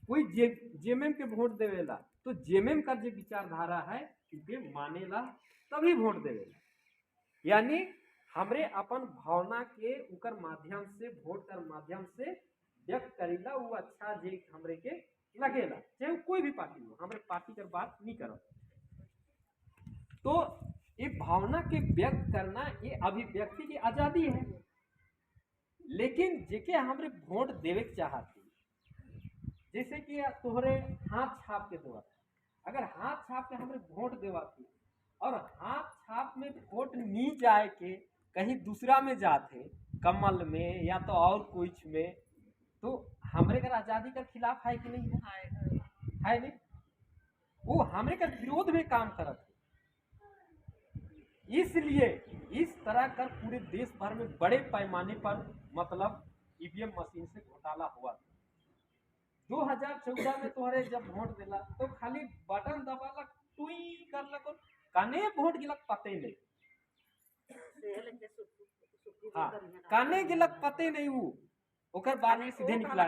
कोई जेएमएम के वोट देवेला तो जेएमएम का जो विचारधारा है उसे मानेला तभी वोट देवेला। यानी हमरे अपन भावना के उकर माध्यम से वोट कर माध्यम से व्यक्त करेला वो अच्छा जे हमरे के लगेला, चाहे कोई भी पार्टी हो, हमरे पार्टी कर बात नहीं करब। तो ये भावना के व्यक्त करना ये अभिव्यक्ति की आजादी है, लेकिन जेके हमरे वोट देवे के चाहती, जैसे कि तोहरे हाथ छाप के देवा, अगर हाथ छाप के हमरे वोट देवाती और हाथ छाप में वोट नहीं जाए के कहीं दूसरा में जाते, कमल में या तो और कुछ में, तो हमरे का आजादी के खिलाफ है कि नहीं है नहीं, वो हमरे का विरोध में काम करत है। इसलिए इस तरह कर पूरे देश भर में बड़े पैमाने पर मतलब ईवीएम मशीन से घोटाला हुआ। 2014 में तोहरे जब वोट दिला तो खाली बटन दबाला टुई करलक, काने वोट गिलक पते नहीं, हाँ काने गिलक पते नहीं, वो उकर बाद में सीधे निकला,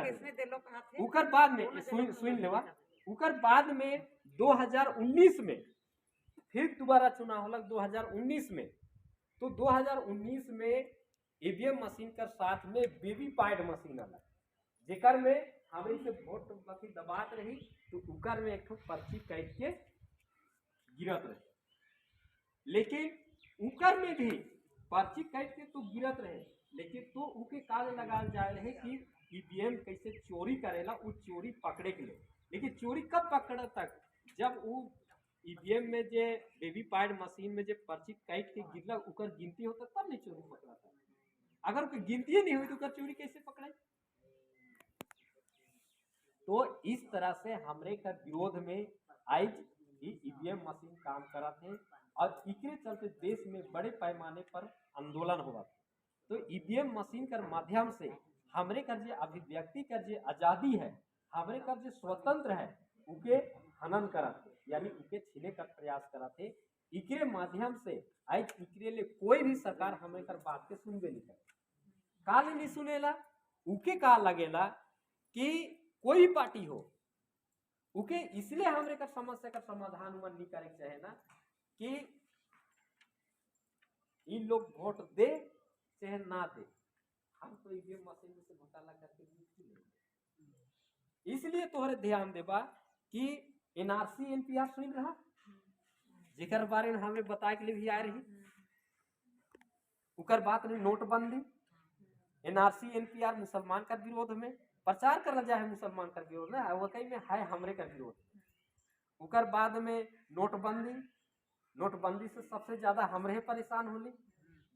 उकर बाद में सुन लेवा, उकर बाद में 2019 में फिर दोबारा चुनाव होलक 2019 में। तो 2019 में ईवीएम मशीन कर साथ में वीवीपैट मशीन अलग, जेकर में हमरे से वोट बाकी दबात रही तो उकर में एक ठो पर्ची काट के गिरत रहे, लेकिन उकर में भी पर्ची काट के तो गिरत रहे, लेकिन तो उके काल लगाल जाए रहे कि ईवीएम कैसे चोरी करेला, वो चोरी पकड़े के लिए। लेकिन चोरी कब पकड़ तक, जब वो ईवीएम में जे वीवीपैट मशीन में जे पर्ची काट के गिरला उकर गिनती होता तब नहीं चोरी पकड़ाता, अगर उनकी गिनती नहीं हुई तो उकर चोरी कैसे पकड़े। तो इस तरह से हमरे का विरोध में आज ईवीएम मशीन काम करा थे और इकरे चलते देश में बड़े पैमाने पर आंदोलन हुआ। तो ईवीएम मशीन कर माध्यम से हमरे का जो अभिव्यक्ति का जो आजादी है, हमरे का जो स्वतंत्र है, उके हनन करा थे, यानी उके छीने का प्रयास करा थे। इकरे माध्यम से आज इकरे लिए कोई भी सरकार हमरे कर बात के सुनबे नहीं करे, काल नहीं सुनेला। उके का लगेला कि कोई भी पार्टी हो उके इसलिए हमरे का समस्या का समाधान हुआ नहीं करे चाहे ना कि इन लोग वोट दे चाहे ना दे, हम तो ईवीएम मशीन में से घोटाला करके जीत लेंगे। इसलिए तोहरे ध्यान देबा कि एनआरसी एनपीआर सुन रहा, जेकर बारे में हमें बताए के लिए भी आ रही, उकर बात नहीं नोटबंदी, एनआरसी एनपीआर मुसलमान का विरोध में प्रचार करना जाए, मुसलमान का विरोध ना वो कहीं में है हमरे का विरोध। उकर बाद में नोटबंदी, नोटबंदी से सबसे ज्यादा हमरे परेशान होली,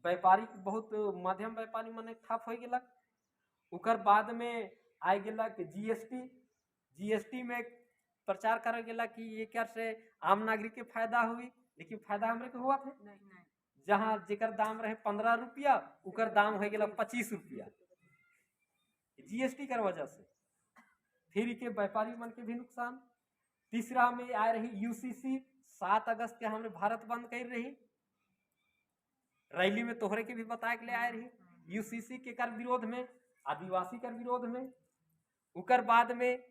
व्यापारी बहुत मध्यम व्यापारी मने ठप हो गलक। उकर बाद में आ गलक जीएसटी, जीएसटी में प्रचार कर गला कि ये क्या से आम नागरिक के फायदा हुई, लेकिन फायदा हमरे के हुआ थे जहाँ जेकर दाम रहे 15 रुपया उकर दाम हो गया 25 रुपया जीएसटी कर वजह से। फिर के व्यापारी मन के भी नुकसान। तीसरा में आ रही यूसीसी, 7 अगस्त के हमने भारत बंद कर रही, रैली में तोहरे के भी बताए के लिए आए रही। यूसीसी के कर विरोध में, आदिवासी कर विरोध में। उकर बाद में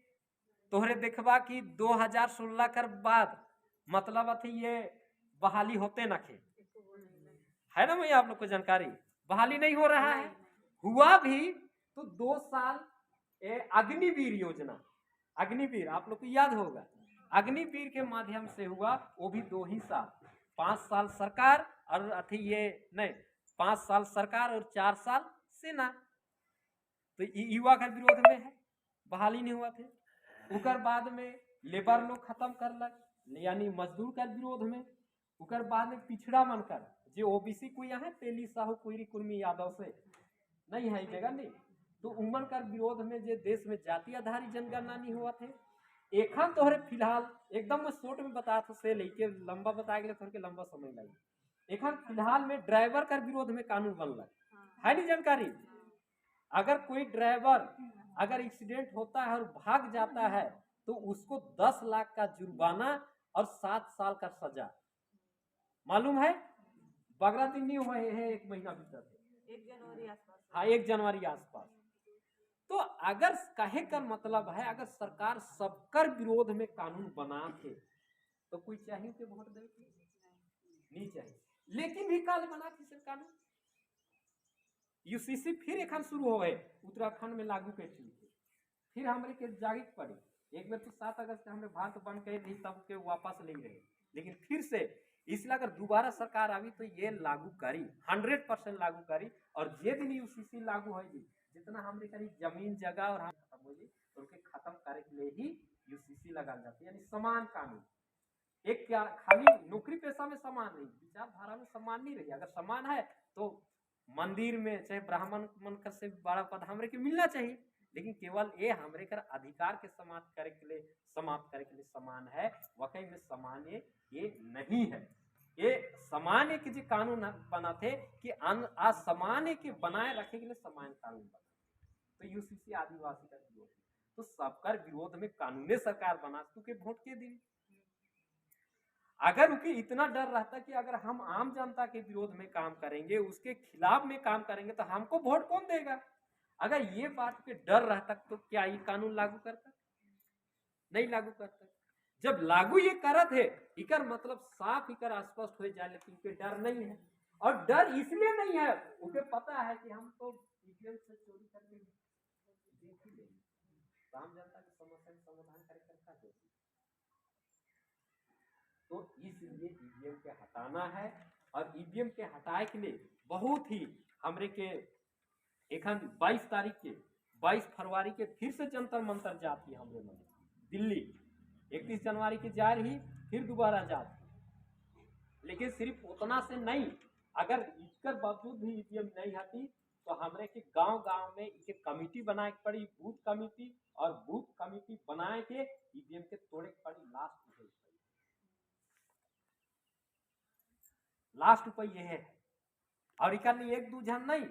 तोहरे देखबा कि 2016 कर बाद मतलब अथी ये बहाली होते न खे, है ना भैया आप लोग को जानकारी, बहाली नहीं हो रहा है। हुआ भी तो 2 साल अग्निवीर योजना, अग्निवीर आप लोग को याद होगा, अग्निवीर के माध्यम से हुआ, वो भी 2 ही साल, 5 साल सरकार और अथी ये नहीं 5 साल सरकार और 4 साल सेना। तो युवा का विरोध में है, बहाली नहीं हुआ थे। उकर बाद में लेबर लोग खत्म करलक, यानी मजदूर का विरोध में। उकर बाद में पिछड़ा मनकर जो ओबीसी कोई है, तेली साहू कुरी कुर्मी यादव से नहीं है जगह नहीं, तो उमर का विरोध में जो देश में जाति आधारित जनगणना नहीं हुआ थे। एखन तोहरे फिलहाल एकदम मैं शॉर्ट में बता था से लेके लंबा बता गए थोड़े लंबा समय लगे। एखन फिलहाल में ड्राइवर का विरोध में कानून बनल है नहीं जानकारी। अगर कोई ड्राइवर अगर एक्सीडेंट होता है और भाग जाता है तो उसको 10 लाख का जुर्माना और 7 साल का सजा। मालूम है बगरा दिन नहीं हुए है, 1 महीना भीतर, 1 जनवरी आसपास, हाँ 1 जनवरी आसपास। तो अगर कहे का मतलब है अगर सरकार सबकर विरोध में कानून बना थे तो कोई चाहिए के वोट दे नहीं चाहिए, लेकिन भी काल बना थी सरकार ने। यूसीसी फिर एखन शुरू हो गए उत्तराखंड में लागू कर थी, फिर हमरे के जागे पड़े। एक बार तो 7 अगस्त हमने भारत बंद कर दी तब के वापस ले रहे, लेकिन फिर से इसलिए अगर दोबारा सरकार आई तो ये लागू करी 100% लागू करी। और जे दिन यूसीसी लागू होगी जितना हमरे करी जमीन जगह और हम खत्म होगी उनके खत्म करे के लिए ही यूसीसी लगा जाती है, यानी समान कानून। एक क्या खाली नौकरी पेशा में समान नहीं, विचारधारा में समान नहीं रही। अगर समान है तो मंदिर में चाहे ब्राह्मण मन कर से बड़ा पद हमरे के मिलना चाहिए, लेकिन केवल ये हमरे कर अधिकार के समाप्त करे के लिए समान है, वाकई में सामान्य ये नहीं है। ये सामान्य के जो कानून बना थे कि असामान्य के बनाए रखे के लिए सामान्य कानून बना। तो यूसीसी आदिवासी का विरोध, तो सबकर विरोध में कानूनी सरकार बना तो के वोट के दी। अगर उनके इतना डर रहता कि अगर हम आम जनता के विरोध में काम करेंगे, उसके खिलाफ में काम करेंगे तो हमको वोट कौन देगा, अगर ये बात पे डर रहता तो क्या ये कानून लागू करता? नहीं लागू करता। जब लागू ये करत है इकर मतलब साफ इकर स्पष्ट हो जाए, लेकिन उनके डर नहीं है। और डर इसलिए नहीं है, उनके पता है कि हम तो ईवीएम से चोरी करके देख ही लेंगे, आम जनता की समस्या का समाधान करता है। तो इसलिए ईवीएम के हटाना है, और ईवीएम के हटाए के लिए बहुत ही हमरे के एखन 22 तारीख के 22 फरवरी के फिर से जंतर मंतर जाती हमरे मन दिल्ली, 31 जनवरी के जा रही फिर दोबारा जाती। लेकिन सिर्फ उतना से नहीं, अगर इसके बावजूद भी ईवीएम नहीं हटी तो हमरे के गांव-गांव में इसे कमेटी बनाए के पड़ी, बूथ कमेटी, और बूथ कमेटी बनाए के ईवीएम के तोड़े के पड़ी। लास्ट उपाय यह है। और इका नहीं एक दो जन नहीं,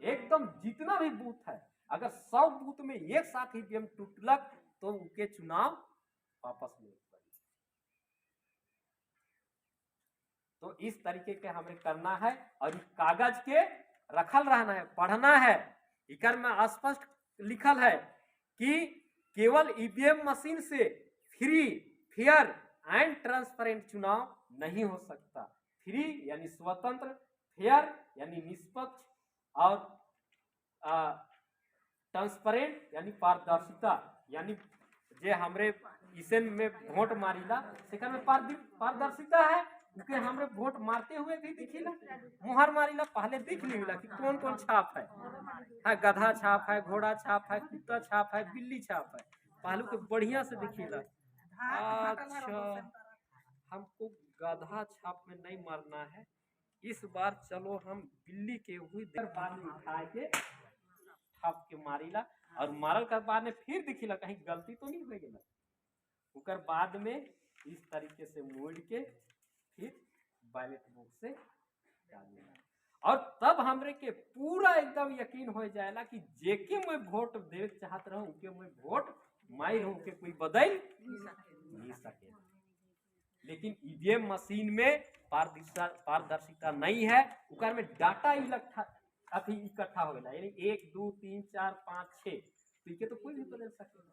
एकदम जितना भी बूथ है, अगर 100 बूथ में एक साथ ईवीएम टूटलक तो उनके चुनाव वापस ले। तो इस तरीके के हमें करना है, और कागज के रखल रहना है, पढ़ना है। इकर में स्पष्ट लिखल है कि केवल ईवीएम मशीन से फ्री, फेयर एंड ट्रांसपेरेंट चुनाव नहीं हो सकता। फ्री यानी स्वतंत्र, फेयर यानी निष्पक्ष, और ट्रांसपेरेंट यानी पारदर्शिता, यानी जे हमरे इसे में वोट मारिला सेकर में पारदर्शिता है, क्योंकि हमरे वोट मारते हुए भी दिखिला, मुहर मारिला पहले देख लीला कि कौन कौन छाप है, गधा छाप है, घोड़ा छाप है, कुत्ता छाप है, बिल्ली छाप है, पहलू के बढ़िया से दिखिला। अच्छा, हमको गधा छाप में नहीं मारना है, इस बार चलो हम बिल्ली के हुई बाद में उठाए के छाप के मारिला, और मारल कर बाद में फिर दिखिला कहीं गलती तो नहीं हो गई। उकर बाद में इस तरीके से मोड़ के फिर बैलेट बॉक्स से डालेगा, और तब हमरे के पूरा एकदम यकीन हो जाएगा कि जेके मैं वोट दे चाहत रहूं उनके मैं वोट माई रहूं के कोई बदल नहीं सके। लेकिन ईवीएम मशीन में पारदर्शिता नहीं है, उकर में डाटा इकट्ठा हो गया, यानी 1 2 3 4 5 6, तो इके तो कोई भी बदल सके।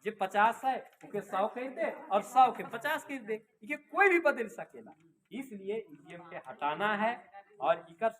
जे 50 है उके 100 कह दे, और 100 के 50 कह दे, इके कोई भी बदल सकेला। इसलिए ईवीएम के हटाना है, और इकर